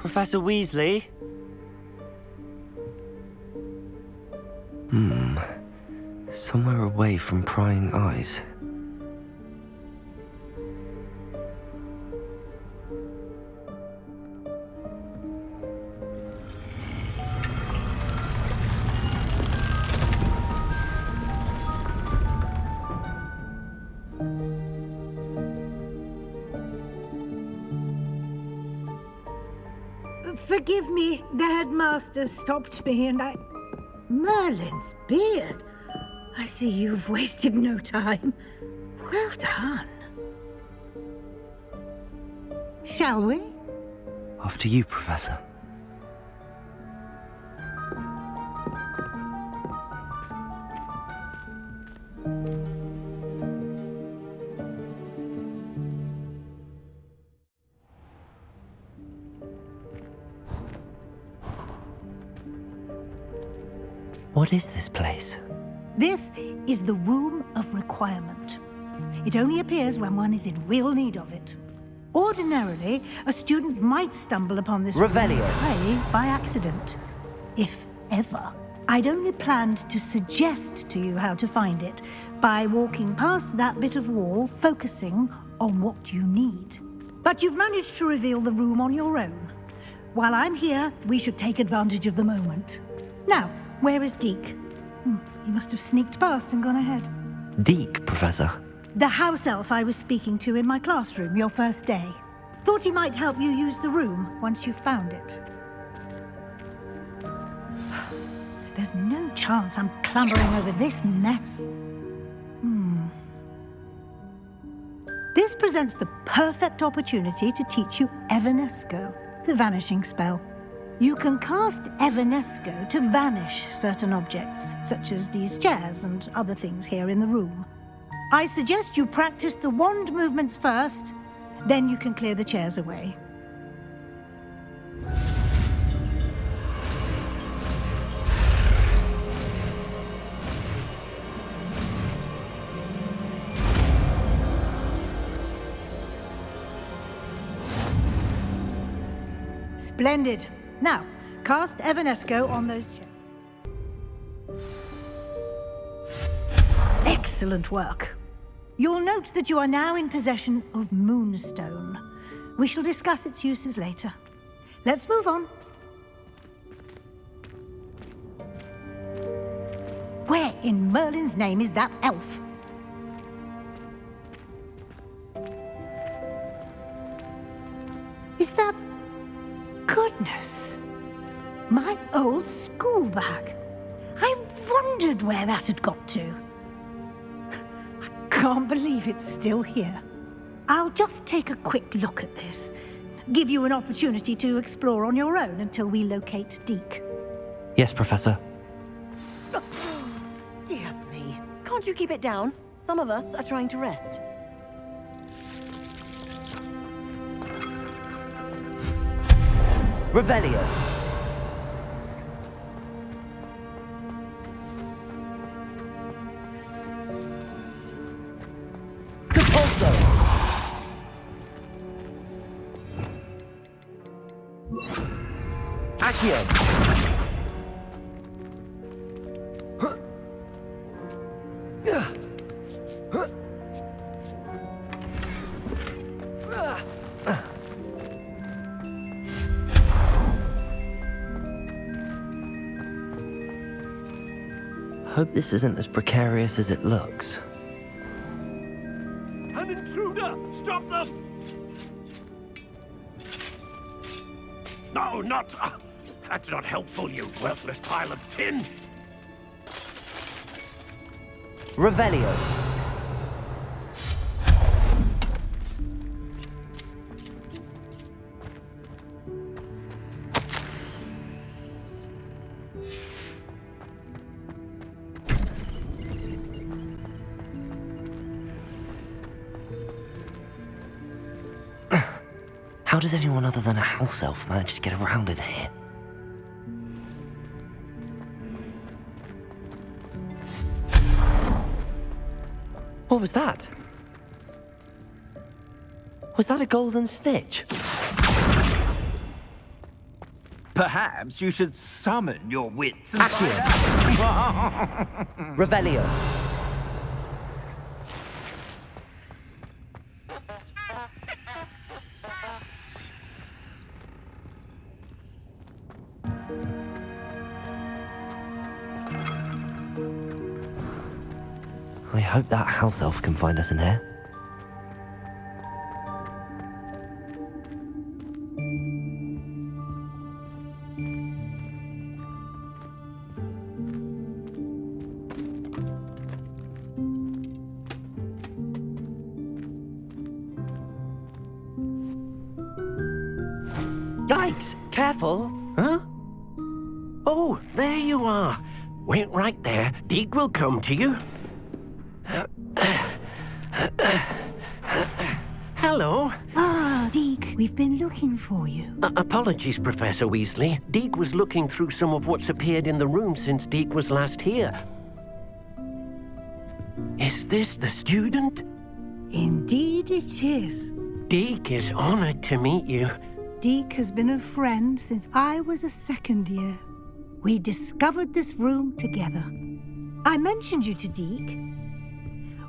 Professor Weasley? Somewhere away from prying eyes. Forgive me, the headmaster stopped me and I... Merlin's beard. I see you've wasted no time. Well done. Shall we? After you, Professor. What is this place? This is the Room of Requirement. It only appears when one is in real need of it. Ordinarily, a student might stumble upon this room Revelio. entirely by accident. If ever. I'd only planned to suggest to you how to find it by walking past that bit of wall, focusing on what you need. But you've managed to reveal the room on your own. While I'm here, we should take advantage of the moment. Now, where is Deke? He must have sneaked past and gone ahead. Deke, Professor. The house elf I was speaking to in my classroom your first day. Thought he might help you use the room once you found it. There's no chance I'm clambering over this mess. This presents the perfect opportunity to teach you Evanesco, the vanishing spell. You can cast Evanesco to vanish certain objects, such as these chairs and other things here in the room. I suggest you practice the wand movements first, then you can clear the chairs away. Splendid. Now, cast Evanesco on those chairs. Excellent work. You'll note that you are now in possession of Moonstone. We shall discuss its uses later. Let's move on. Where in Merlin's name is that elf? Is that... Goodness! My old school bag. I wondered where that had got to. I can't believe it's still here. I'll just take a quick look at this. Give you an opportunity to explore on your own until we locate Deke. Yes, Professor. Dear me. Can't you keep it down? Some of us are trying to rest. Revelio. Compulso. Accio. Hope this isn't as precarious as it looks. An intruder! Stop them! No, not... that's not helpful, you worthless pile of tin! Revelio. How does anyone other than a house elf manage to get around in here? What was that? Was that a golden snitch? Perhaps you should summon your wits and find out. Revelio. I hope that house elf can find us in here. Yikes! Careful! Huh? Oh, there you are. Wait right there. Deek will come to you. Hello. Ah, Deke, we've been looking for you. Apologies, Professor Weasley. Deek was looking through some of what's appeared in the room since Deek was last here. Is this the student? Indeed it is. Deek is honored to meet you. Deke has been a friend since I was a second year. We discovered this room together. I mentioned you to Deke.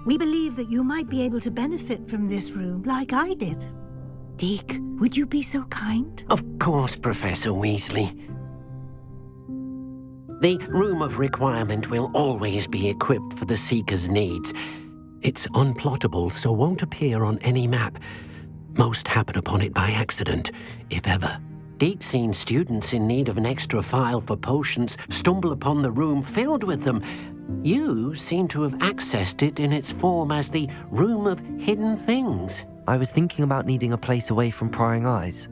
We believe that you might be able to benefit from this room like I did. Deke, would you be so kind? Of course, Professor Weasley. The Room of Requirement will always be equipped for the Seeker's needs. It's unplottable, so won't appear on any map. Most happen upon it by accident, if ever. Deke's seen students in need of an extra file for potions stumble upon the room filled with them. You seem to have accessed it in its form as the Room of Hidden Things. I was thinking about needing a place away from prying eyes.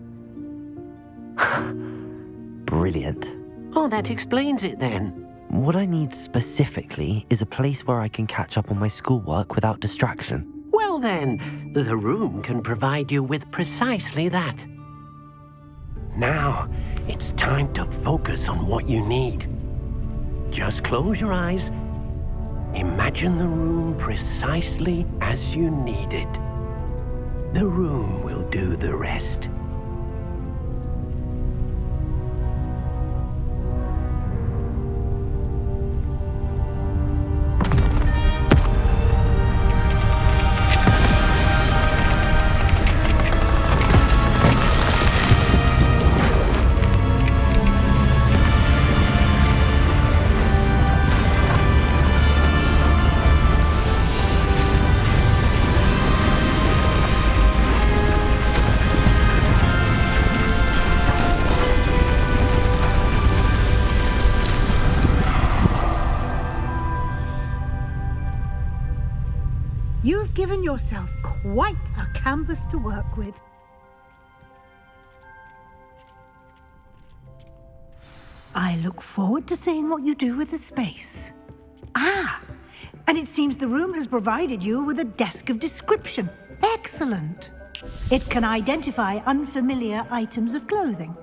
Brilliant. Oh, that explains it then. What I need specifically is a place where I can catch up on my schoolwork without distraction. Well then, the room can provide you with precisely that. Now, it's time to focus on what you need. Just close your eyes. Imagine the room precisely as you need it. The room will do the rest. You've given yourself quite a canvas to work with. I look forward to seeing what you do with the space. Ah, and it seems the room has provided you with a desk of description. Excellent. It can identify unfamiliar items of clothing.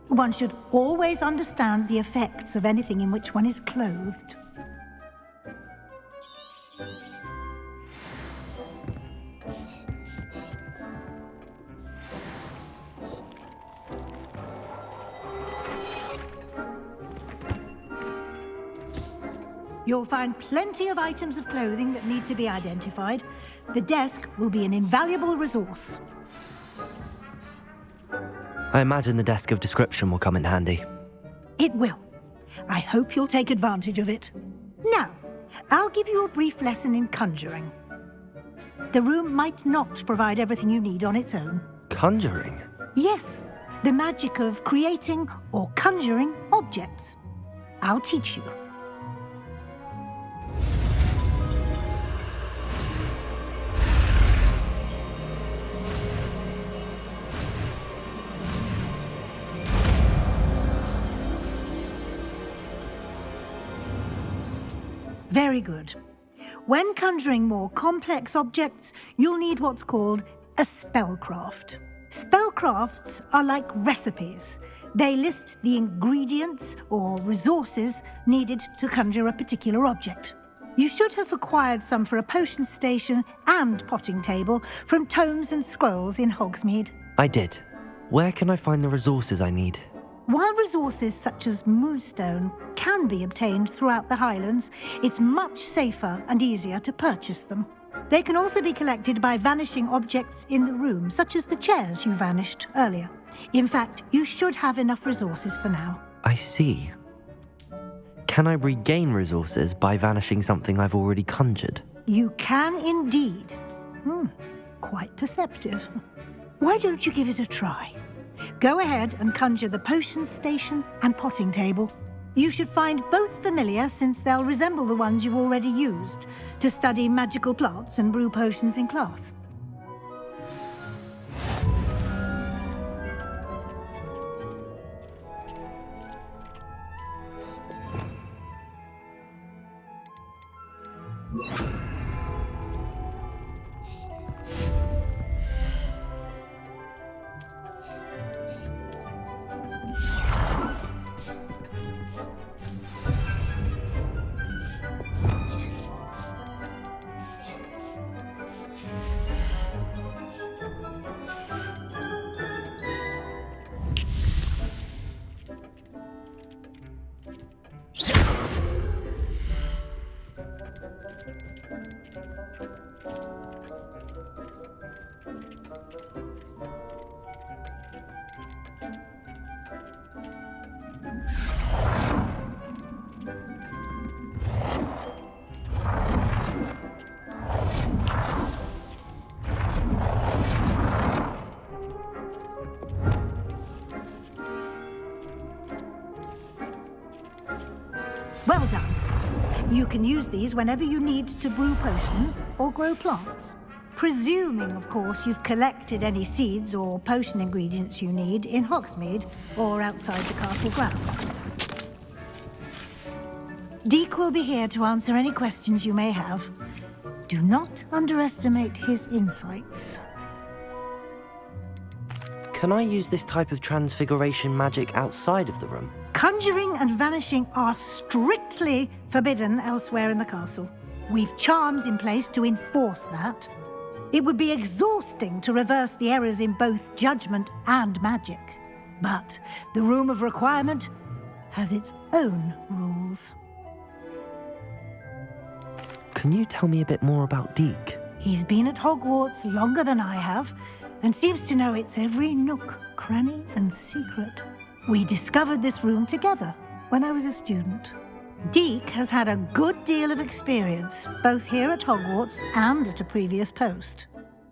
One should always understand the effects of anything in which one is clothed. You'll find plenty of items of clothing that need to be identified. The desk will be an invaluable resource. I imagine the desk of description will come in handy. It will. I hope you'll take advantage of it. Now, I'll give you a brief lesson in conjuring. The room might not provide everything you need on its own. Conjuring? Yes, the magic of creating or conjuring objects. I'll teach you. Very good. When conjuring more complex objects, you'll need what's called a spellcraft. Spellcrafts are like recipes. They list the ingredients or resources needed to conjure a particular object. You should have acquired some for a potion station and potting table from tomes and scrolls in Hogsmeade. I did. Where can I find the resources I need? While resources such as moonstone can be obtained throughout the Highlands, it's much safer and easier to purchase them. They can also be collected by vanishing objects in the room, such as the chairs you vanished earlier. In fact, you should have enough resources for now. I see. Can I regain resources by vanishing something I've already conjured? You can indeed. Quite perceptive. Why don't you give it a try? Go ahead and conjure the potions station and potting table. You should find both familiar, since they'll resemble the ones you've already used to study magical plants and brew potions in class. Well done. You can use these whenever you need to brew potions or grow plants. Presuming, of course, you've collected any seeds or potion ingredients you need in Hogsmeade or outside the castle grounds. Deek will be here to answer any questions you may have. Do not underestimate his insights. Can I use this type of transfiguration magic outside of the room? Conjuring and vanishing are strictly forbidden elsewhere in the castle. We've charms in place to enforce that. It would be exhausting to reverse the errors in both judgment and magic. But the Room of Requirement has its own rules. Can you tell me a bit more about Deek? He's been at Hogwarts longer than I have, and seems to know its every nook, cranny, and secret. We discovered this room together when I was a student. Deek has had a good deal of experience, both here at Hogwarts and at a previous post.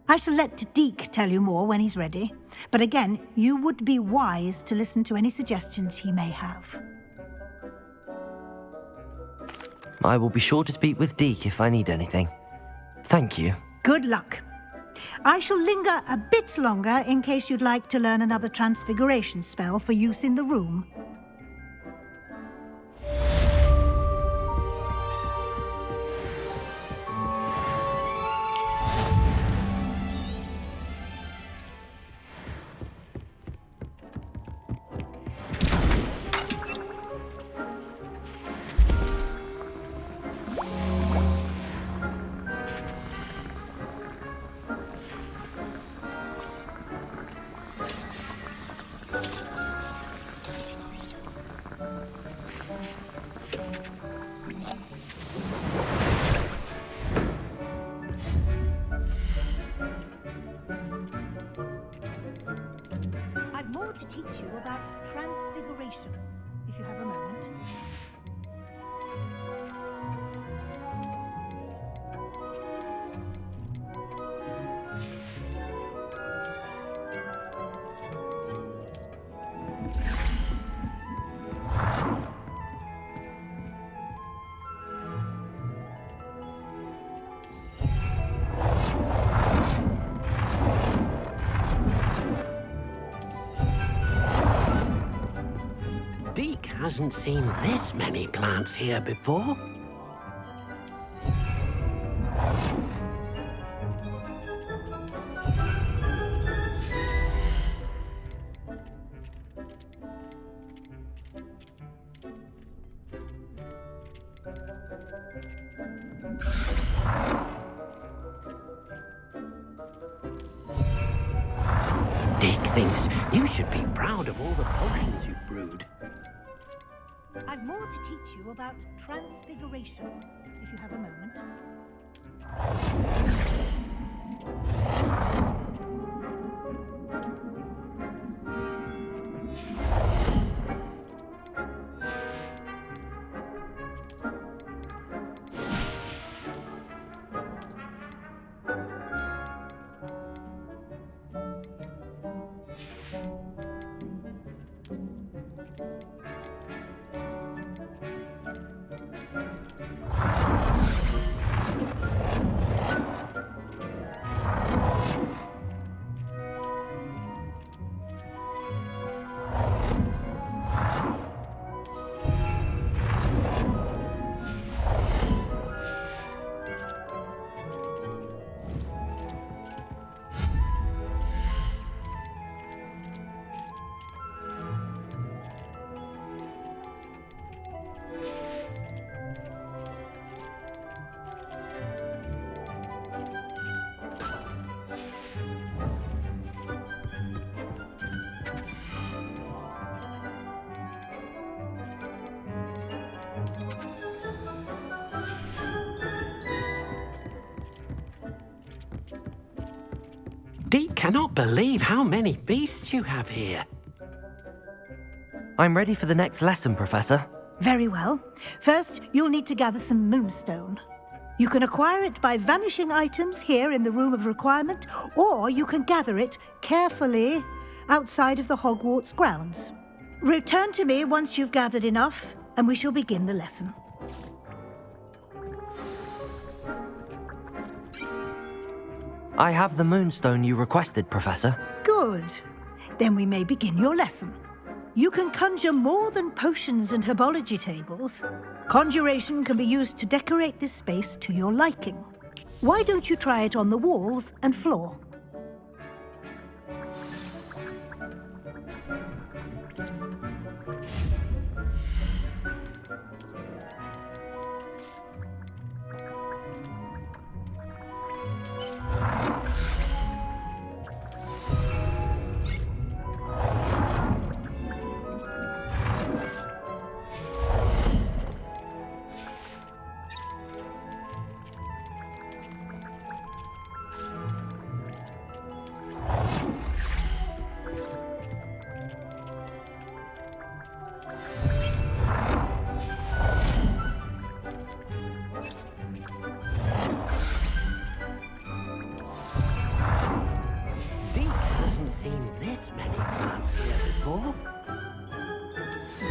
I shall let Deek tell you more when he's ready, but again, you would be wise to listen to any suggestions he may have. I will be sure to speak with Deek if I need anything. Thank you. Good luck. I shall linger a bit longer in case you'd like to learn another transfiguration spell for use in the room. I've more to teach you about transfiguration, if you have a moment. Deek hasn't seen this many plants here before. Deek thinks you should be proud of all the potions you've brewed. I've more to teach you about transfiguration, if you have a moment. Deke cannot believe how many beasts you have here. I'm ready for the next lesson, Professor. Very well. First, you'll need to gather some moonstone. You can acquire it by vanishing items here in the Room of Requirement, or you can gather it carefully outside of the Hogwarts grounds. Return to me once you've gathered enough, and we shall begin the lesson. I have the moonstone you requested, Professor. Good. Then we may begin your lesson. You can conjure more than potions and herbology tables. Conjuration can be used to decorate this space to your liking. Why don't you try it on the walls and floor?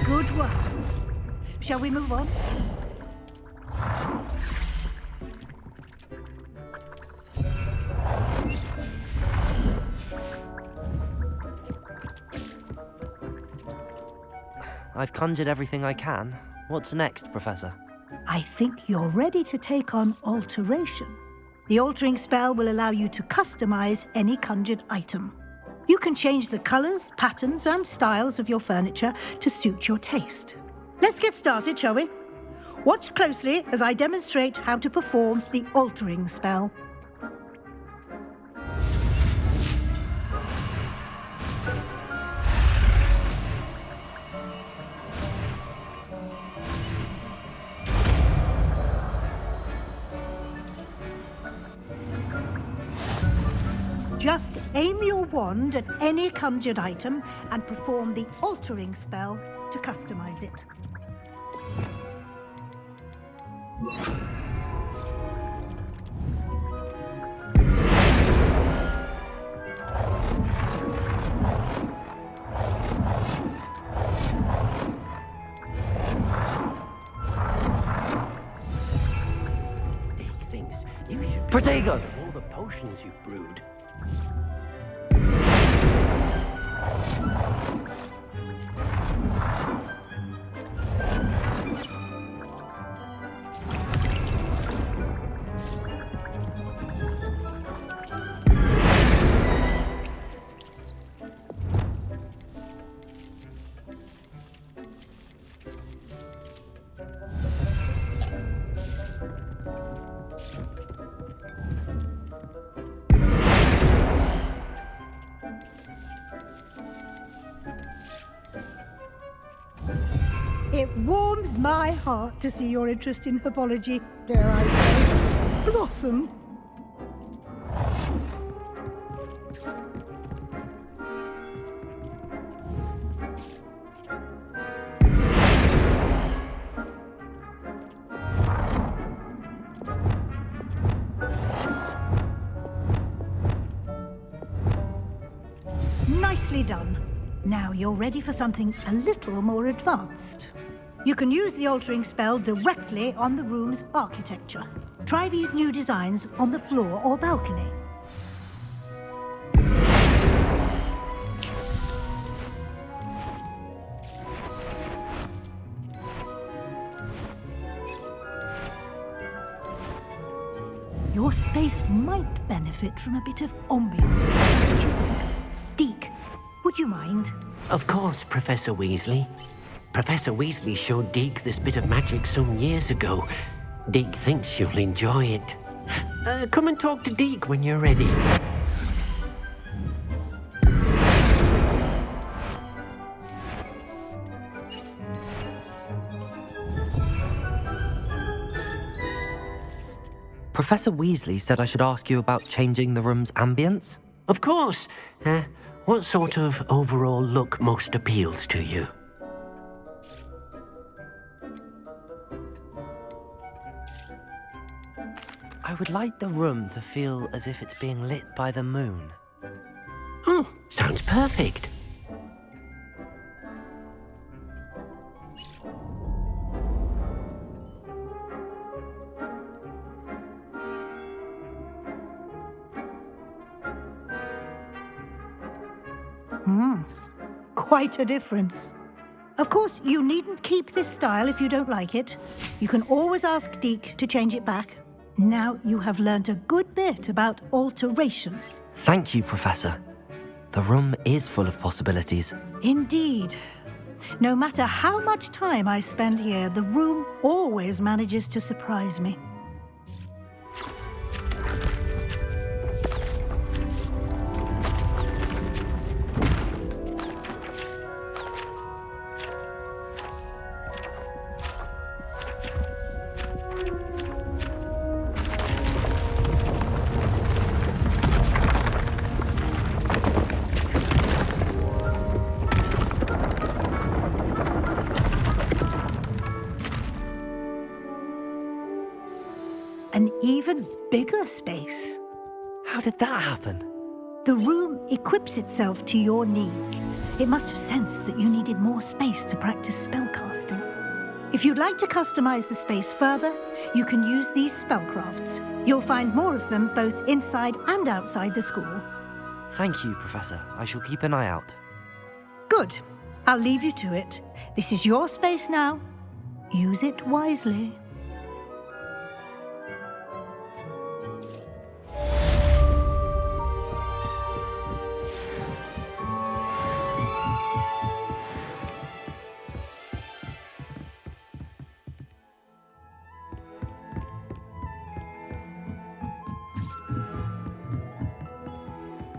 Good work. Shall we move on? I've conjured everything I can. What's next, Professor? I think you're ready to take on alteration. The altering spell will allow you to customize any conjured item. You can change the colors, patterns, and styles of your furniture to suit your taste. Let's get started, shall we? Watch closely as I demonstrate how to perform the altering spell. Just aim your wand at any conjured item and perform the altering spell to customize it. Deke thinks you should Protego! all the potions you've brewed. It warms my heart to see your interest in herbology, dare I say, blossom. Nicely done. Now you're ready for something a little more advanced. You can use the altering spell directly on the room's architecture. Try these new designs on the floor or balcony. Your space might benefit from a bit of ambience. What do you think? Deke, would you mind? Of course, Professor Weasley. Professor Weasley showed Deke this bit of magic some years ago. Deke thinks you'll enjoy it. Come and talk to Deke when you're ready. Professor Weasley said I should ask you about changing the room's ambience. Of course. What sort of overall look most appeals to you? I would like the room to feel as if it's being lit by the moon. Oh, sounds perfect. Quite a difference. Of course, you needn't keep this style if you don't like it. You can always ask Deke to change it back. Now you have learnt a good bit about alteration. Thank you, Professor. The room is full of possibilities. Indeed. No matter how much time I spend here, the room always manages to surprise me. An even bigger space. How did that happen? The room equips itself to your needs. It must have sensed that you needed more space to practice spellcasting. If you'd like to customize the space further, you can use these spellcrafts. You'll find more of them both inside and outside the school. Thank you, Professor. I shall keep an eye out. Good. I'll leave you to it. This is your space now. Use it wisely.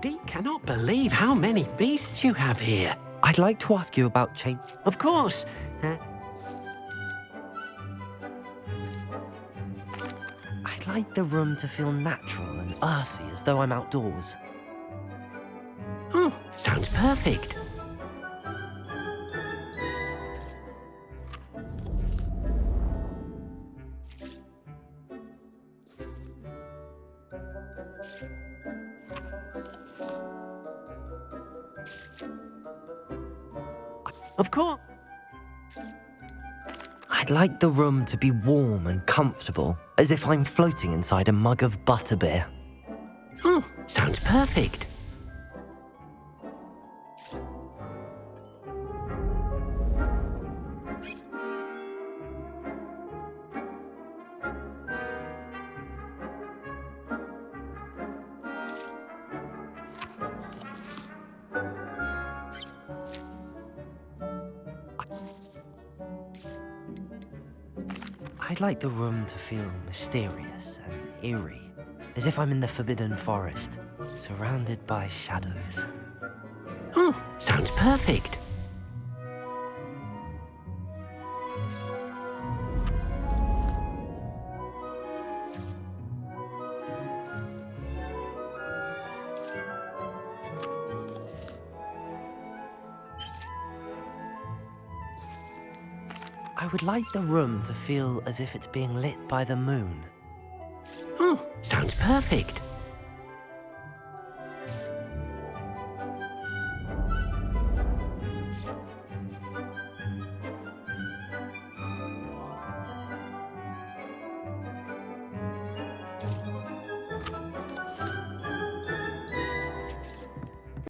Deke cannot believe how many beasts you have here. I'd like to ask you about change. Of course. I'd like the room to feel natural and earthy, as though I'm outdoors. Oh, sounds perfect. Of course. I'd like the room to be warm and comfortable, as if I'm floating inside a mug of butterbeer. Oh, sounds perfect. I'd like the room to feel mysterious and eerie, as if I'm in the Forbidden Forest, surrounded by shadows. Oh, sounds perfect. I would like the room to feel as if it's being lit by the moon. Oh, sounds perfect.